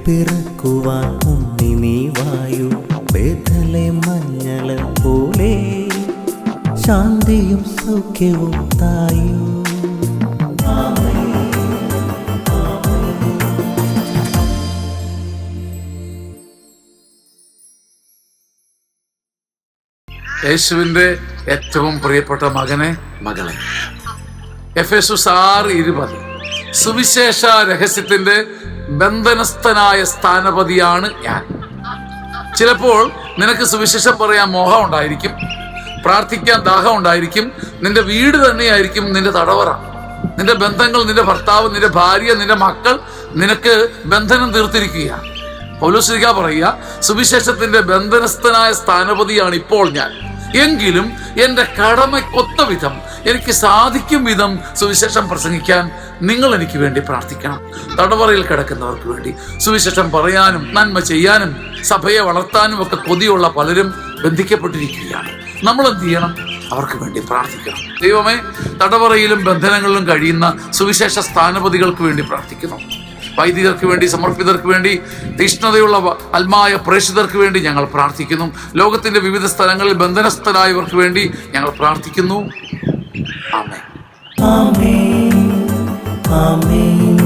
പിറക്കുവാൻ ഉണ്ണി നീ വായു. ബേഥലേം മഞ്ഞള പോലെ ശാന്തിയും സൗഖ്യവും തായു. യേശുവിൻ്റെ ഏറ്റവും പ്രിയപ്പെട്ട മകനെ, മകളെ, എഫെസോസ് 6:20 സുവിശേഷ രഹസ്യത്തിന്റെ ബന്ധനസ്ഥനായ സ്ഥാനപതിയാണ് ഞാൻ. ചിലപ്പോൾ നിനക്ക് സുവിശേഷം പറയാൻ മോഹം ഉണ്ടായിരിക്കും, പ്രാർത്ഥിക്കാൻ ദാഹം ഉണ്ടായിരിക്കും. നിന്റെ വീട് തന്നെയായിരിക്കും നിന്റെ തടവറ. നിന്റെ ബന്ധങ്ങൾ, നിന്റെ ഭർത്താവ്, നിന്റെ ഭാര്യ, നിന്റെ മക്കൾ നിനക്ക് ബന്ധനം തീർത്തിരിക്കുകയാണ്. പൗലോസ് പറയുക, സുവിശേഷത്തിന്റെ ബന്ധനസ്ഥനായ സ്ഥാനപതിയാണ് ഇപ്പോൾ ഞാൻ. എങ്കിലും എൻ്റെ കടമയ്ക്കൊത്ത വിധം, എനിക്ക് സാധിക്കും വിധം സുവിശേഷം പ്രസംഗിക്കാൻ നിങ്ങൾ എനിക്ക് വേണ്ടി പ്രാർത്ഥിക്കണം. തടവറയിൽ കിടക്കുന്നവർക്ക് വേണ്ടി സുവിശേഷം പറയാനും നന്മ ചെയ്യാനും സഭയെ വളർത്താനും ഒക്കെ കൊതിയുള്ള പലരും ബന്ധിക്കപ്പെട്ടിരിക്കുകയാണ്. നമ്മൾ എന്ത് ചെയ്യണം? അവർക്ക് വേണ്ടി പ്രാർത്ഥിക്കണം. ദൈവമേ, തടവറയിലും ബന്ധനങ്ങളിലും കഴിയുന്ന സുവിശേഷ സ്ഥാനപതികൾക്ക് വേണ്ടി പ്രാർത്ഥിക്കുന്നു. വൈദികർക്ക് വേണ്ടി, സമർപ്പിതർക്ക് വേണ്ടി, തീഷ്ണതയുള്ള ആത്മായ പ്രേക്ഷിതർക്ക് വേണ്ടി ഞങ്ങൾ പ്രാർത്ഥിക്കുന്നു. ലോകത്തിന്റെ വിവിധ സ്ഥലങ്ങളിൽ ബന്ധനസ്ഥരായവർക്ക് വേണ്ടി ഞങ്ങൾ പ്രാർത്ഥിക്കുന്നു. ആമേൻ. ആമേൻ. ആമേൻ.